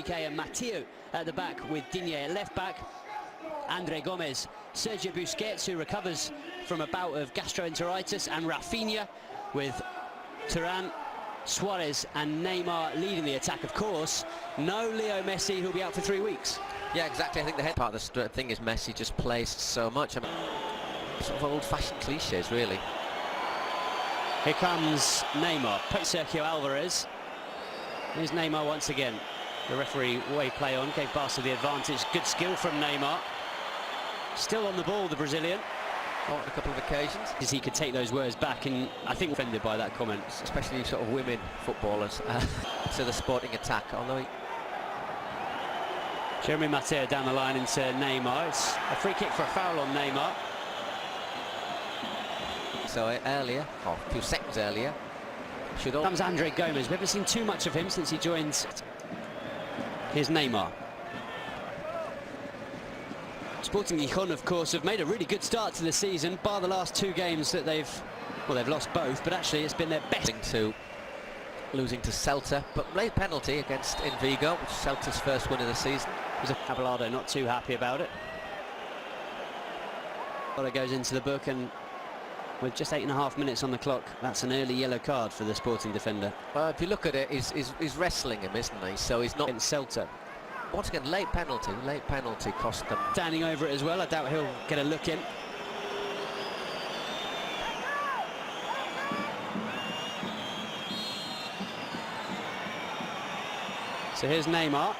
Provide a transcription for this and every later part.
Piqué and Mathieu at the back with Digne at left back. Andre Gomez, Sergio Busquets, who recovers from a bout of gastroenteritis, and Rafinha with Thuram, Suarez and Neymar leading the attack. Of course, no Leo Messi, who'll be out for 3 weeks. Yeah, exactly. I think the head part of the thing is Messi just plays so much. I mean, sort of old-fashioned cliches, really. Here comes Neymar, Sergio Alvarez. Here's Neymar once again. The referee way play on, gave Barca the advantage. Good skill from Neymar. Still on the ball, the Brazilian. On a couple of occasions. As he could take those words back, and I think offended by that comment. Especially sort of women footballers to the sporting attack, although Jeremy Mateo down the line into Neymar. It's a free kick for a foul on Neymar. So earlier, or a few seconds earlier, comes Andre Gomez. We haven't seen too much of him since he joined. Here's Neymar. Sporting Gijong, of course, have made a really good start to the season, bar the last 2 games that they've lost both, but actually it's been their best. Losing to Celta, but late penalty against Vigo, which is Celta's first win of the season. Abelardo not too happy about it. It goes into the book, and with just 8.5 minutes on the clock, that's an early yellow card for the Sporting defender. If you look at it, he's wrestling him, isn't he? So he's not... Against Celta. Once again, late penalty cost them. Standing over it as well, I doubt he'll get a look in. So here's Neymar.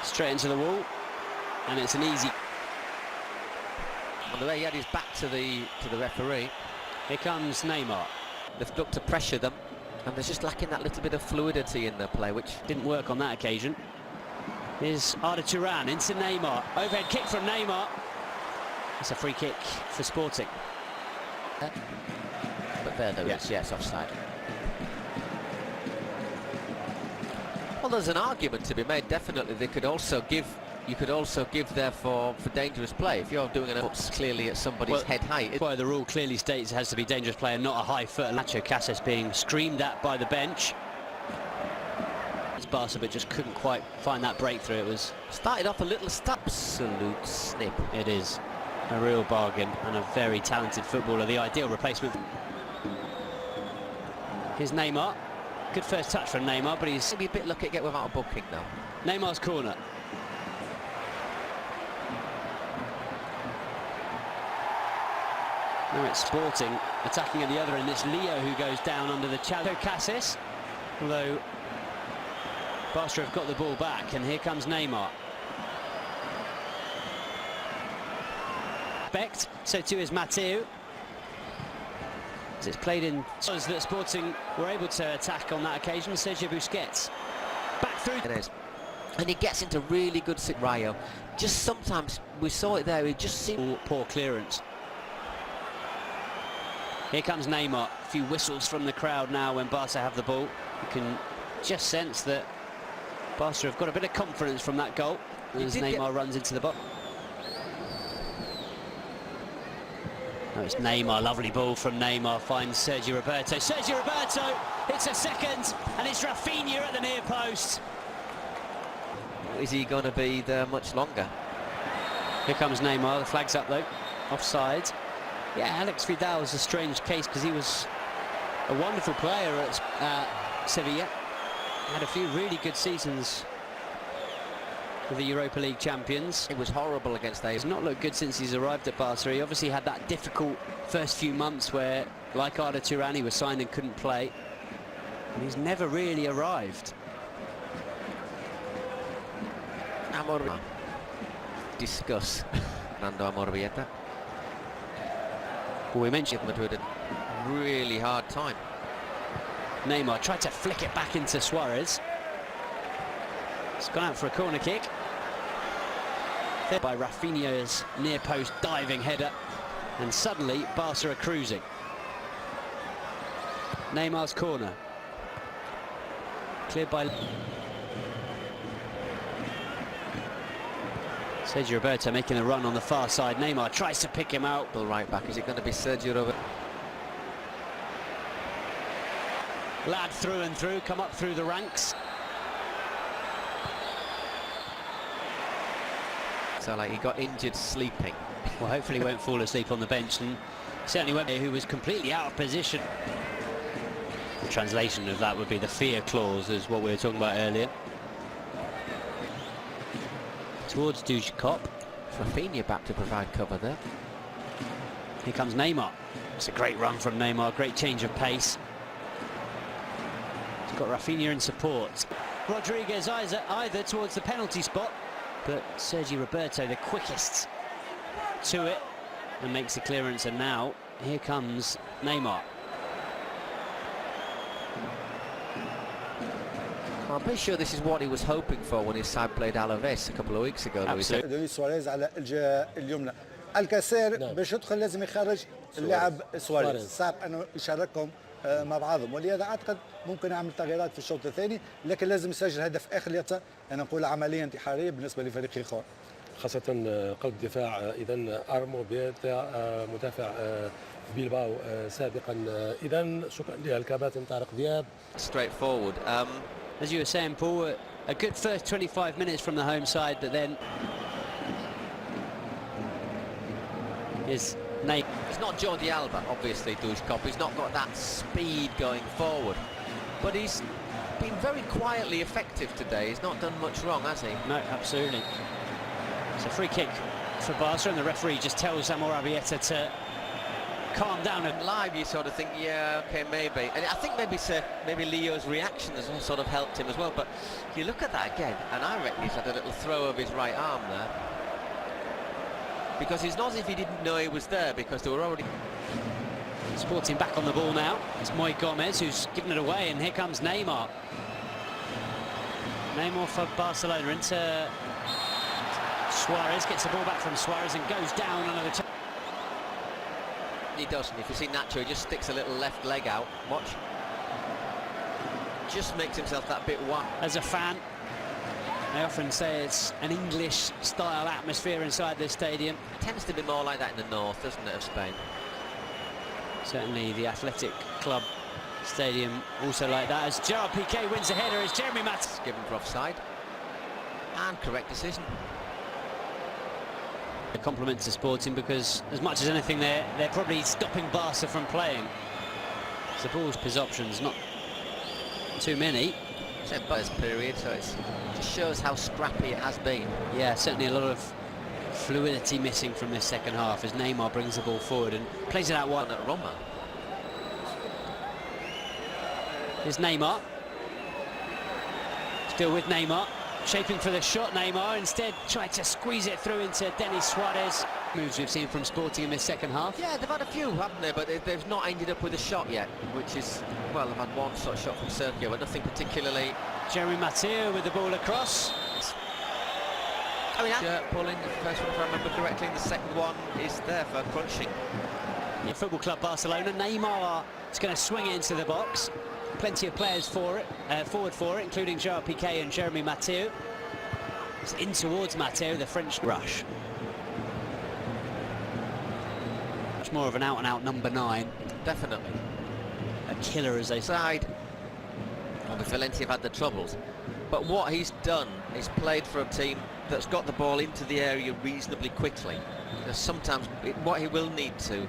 Straight into the wall, and it's an easy... On the way he had his back to the referee. Here comes Neymar. They've looked to pressure them, and they're just lacking that little bit of fluidity in their play, which didn't work on that occasion. Here's Arda Turan into Neymar. Overhead kick from Neymar. It's a free kick for Sporting. But there is, yes, offside. Well, there's an argument to be made. Definitely, they could also give. You could also give there for dangerous play if you're doing an clearly at somebody's head height. That's why the rule clearly states it has to be dangerous play and not a high foot. Nacho Casas being screamed at by the bench. It's Barca, but just couldn't quite find that breakthrough. It was started off a little absolute snip. It is a real bargain and a very talented footballer, the ideal replacement. Here's Neymar. Good first touch from Neymar, but he's maybe a bit lucky to get without a booking though. Neymar's corner. Now it's Sporting attacking at the other end. It's Leo who goes down under the challenge. Cassis, although Barca have got the ball back, and here comes Neymar. So too is Mathieu. As it's played in that Sporting were able to attack on that occasion. Sergio Busquets back through. It is. And he gets into really good Rayo. Just sometimes we saw it there. It just seemed poor clearance. Here comes Neymar. A few whistles from the crowd now when Barca have the ball. You can just sense that Barca have got a bit of confidence from that goal as Neymar runs into the box. Oh, it's Neymar, lovely ball from Neymar, finds Sergio Roberto. Sergio Roberto, it's a second, and it's Rafinha at the near post. Is he going to be there much longer? Here comes Neymar, the flag's up though, offside. Yeah, Alex Vidal is a strange case because he was a wonderful player at Sevilla. Had a few really good seasons with the Europa League champions. It was horrible against them. He's not looked good since he's arrived at Barca. He obviously had that difficult first few months where, like Arda Turan, he was signed and couldn't play. And he's never really arrived. Discuss Fernando Amorbieta. Well, we mentioned Madrid a really hard time. Neymar tried to flick it back into Suarez. It's gone out for a corner kick. By Rafinha's near post diving header, and suddenly Barca are cruising. Neymar's corner. Cleared by Sergio Roberto making a run on the far side. Neymar tries to pick him out. Right back. Is it going to be Sergio Roberto? Lad through and through, come up through the ranks. So like he got injured sleeping. Well, hopefully he won't fall asleep on the bench, and certainly won't be, who was completely out of position. The translation of that would be the fear clause, is what we were talking about earlier. Towards Gijong. Rafinha back to provide cover there. Here comes Neymar. It's a great run from Neymar, great change of pace. He's got Rafinha in support. Rodriguez either towards the penalty spot, but Sergi Roberto the quickest to it and makes the clearance, and now here comes Neymar. I'm pretty sure this is what he was hoping for when his side played Alaves a couple of weeks ago. لويس سواريز على الجهة اليمنى. الكسير باش يدخل لازم يخرج اللاعب سواريز. صعب انه يشاركهم مع بعضهم، ولهذا اعتقد ممكن يعمل تغييرات في الشوط الثاني، لكن لازم يسجل هدف اخر يتا. انا نقول عمليه انتحاريه بالنسبه لفريق خيخون. خاصة قلب الدفاع إذا أرمو بيتا مدافع بيلباو سابقا. إذا شكرا للكابتن طارق دياب. Straight forward. As you were saying, Paul, a good first 25 minutes from the home side, but then is Nate. It's not Jordi Alba, obviously, Gijong. He's not got that speed going forward, but he's been very quietly effective today. He's not done much wrong, has he? No, absolutely. It's a free kick for Barca, and the referee just tells Zamor Abieta to calm down. And live, you sort of think, yeah, okay, maybe. And I think maybe Leo's reaction has sort of helped him as well. But you look at that again, and I reckon he's had a little throw of his right arm there, because it's not as if he didn't know he was there, because they were already. Sporting back on the ball now. It's Moi Gomez who's given it away, and here comes Neymar. Neymar for Barcelona into Suarez, gets the ball back from Suarez and goes down under the. He doesn't. If you see Nacho, he just sticks a little left leg out. Watch. Just makes himself that bit wide. As a fan, I often say it's an English-style atmosphere inside this stadium. It tends to be more like that in the north, doesn't it, of Spain? Certainly the Athletic Club Stadium also like that, as Gerard Piqué wins the header as Jeremy Matz. Given for offside. And correct decision. A compliment to Sporting, because as much as anything they're probably stopping Barca from playing. The ball's his options, not too many. It's a buzz period, so it just shows how scrappy it has been. Yeah, certainly a lot of fluidity missing from this second half as Neymar brings the ball forward and plays it out wide at Roma. Here's Neymar. Still with Neymar. Shaping for the shot, Neymar instead tried to squeeze it through into Denis Suarez. Moves we've seen from Sporting in this second half. Yeah, they've had a few, haven't they? But they've not ended up with a shot yet, which is, well, they've had one sort of shot from Sergio, but nothing particularly. Jeremy Mathieu with the ball across. I mean, pulling the first one, if I remember correctly, and the second one is there for crunching. Football Club Barcelona. Neymar is going to swing it into the box. Plenty of players for it, forward for it, including Gerard Piqué and Jeremy Mathieu. It's in towards Mathieu, the French rush. Much more of an out-and-out number 9. Definitely. A killer, as they say. Well, Valencia have had the troubles. But what he's done is played for a team that's got the ball into the area reasonably quickly. Sometimes what he will need to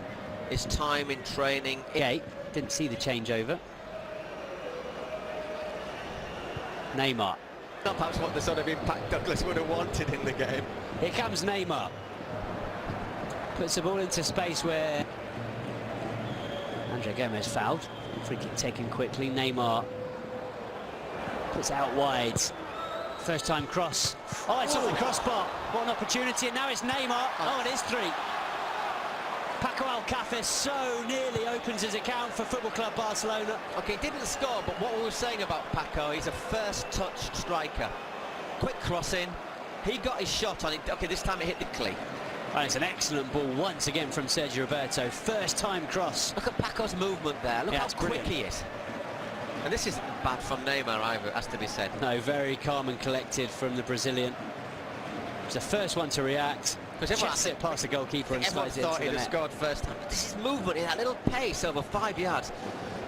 is time in training. Okay, didn't see the changeover. Neymar. Not perhaps what the sort of impact Douglas would have wanted in the game. Here comes Neymar. Puts the ball into space where Andre Gomez fouled. Free kick taken quickly. Neymar puts it out wide. First time cross. Oh, it's off the crossbar. What an opportunity. And now it's Neymar. Oh, it is 3. Paco Alcácer so nearly opens his account for Football Club Barcelona. Okay, he didn't score, but what we were saying about Paco, he's a first touch striker. Quick crossing, he got his shot on it. Okay, this time it hit the cleat. And it's an excellent ball once again from Sergio Roberto. First time cross. Look at Paco's movement there. Look how quick he is. And this isn't bad from Neymar either, has to be said. No, very calm and collected from the Brazilian. It's the first one to react. Because everyone it past the goalkeeper and slides it into the net. Everyone thought he'd have scored first time. This is movement in that little pace over 5 yards.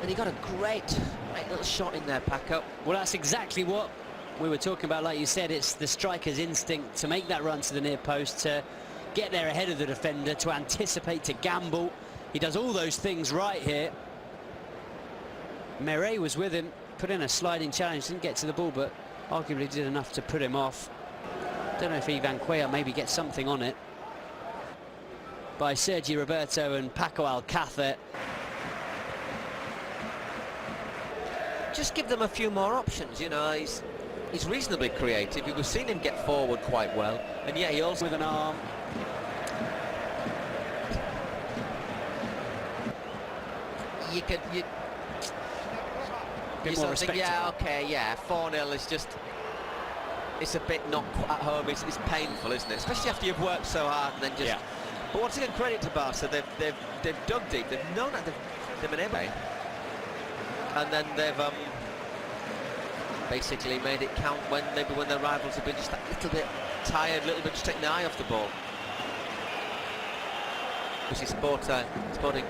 And he got a great little shot in there, Paco. Well, that's exactly what we were talking about, like you said, it's the striker's instinct to make that run to the near post, to get there ahead of the defender, to anticipate, to gamble. He does all those things right here. Meret was with him, put in a sliding challenge, didn't get to the ball, but arguably did enough to put him off. Don't know if Ivan Cuellar maybe gets something on it. By Sergi Roberto and Paco Alcácer. Just give them a few more options, you know. He's reasonably creative. We've seen him get forward quite well, and yet he also With an arm. you Bit more respectable. yeah, okay, yeah, 4-0 is just, it's a bit not at home. It's painful, isn't it? Especially after you've worked so hard and then just. Yeah. But once again, credit to Barca. They've dug deep. They've known that they've been able, and then they've basically made it count when maybe when their rivals have been just a little bit tired, a little bit just taking the eye off the ball. This is sporting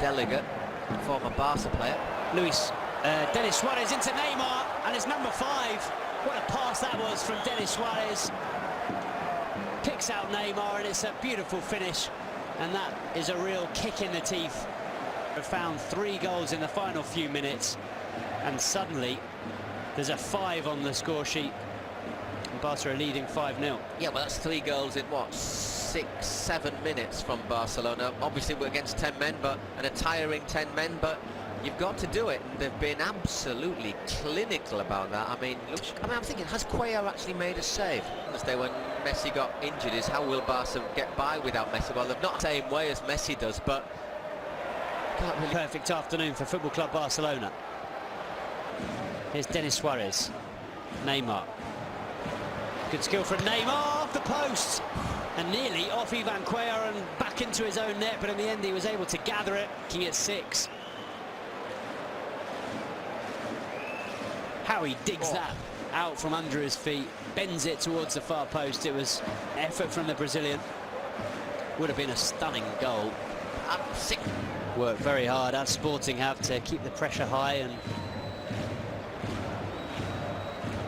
delegate, former Barca player. Denis Suarez into Neymar, and it's number 5. What a pass that was from Denis Suarez. Picks out Neymar, and it's a beautiful finish, and that is a real kick in the teeth. We've found 3 goals in the final few minutes, and suddenly there's a 5 on the score sheet, and Barca are leading 5-0. Yeah, well, that's 3 goals in what, 6-7 minutes from Barcelona. Obviously we're against 10 men, and a tiring 10 men, but you've got to do it, and they've been absolutely clinical about that. I mean, I'm thinking, has Cuellar actually made a save? As they when Messi got injured, is how will Barca get by without Messi? Well, they've not the same way as Messi does, but can't really. Perfect afternoon for Football Club Barcelona. Here's Denis Suarez. Neymar. Good skill from Neymar, off the post, and nearly off Ivan Cuellar and back into his own net, but in the end he was able to gather it, making it 6. How he digs that out from under his feet, bends it towards the far post. It was effort from the Brazilian. Would have been a stunning goal. Worked very hard, as Sporting have, to keep the pressure high and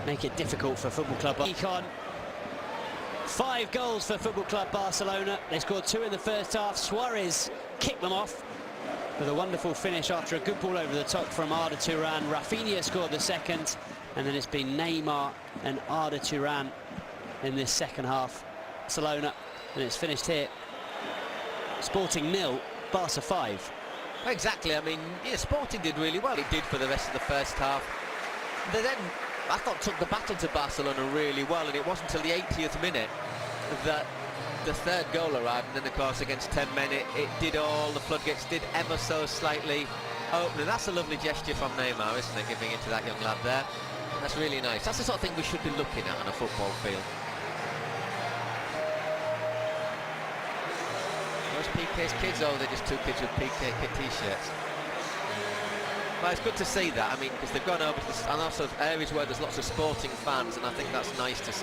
make it difficult for Football Club Barcelona. 5 goals for Football Club Barcelona. They scored 2 in the first half. Suarez kicked them off with a wonderful finish after a good ball over the top from Arda Turan. Rafinha scored the second, and then it's been Neymar and Arda Turan in this second half. Barcelona, and it's finished here. Sporting 0, Barca 5. Exactly, I mean, yeah, Sporting did really well. It did for the rest of the first half. They then, I thought, took the battle to Barcelona really well, and it wasn't until the 80th minute that the 3rd goal arrived, and then of course against 10 men it did all, the floodgates did ever so slightly open, and that's a lovely gesture from Neymar, isn't it, giving it to that young lad there. That's really nice. That's the sort of thing we should be looking at on a football field. Those PK's kids, oh, they're just 2 kids with PK t-shirts. Well, it's good to see that, I mean, because they've gone over to and also areas where there's lots of Sporting fans, and I think that's nice to see.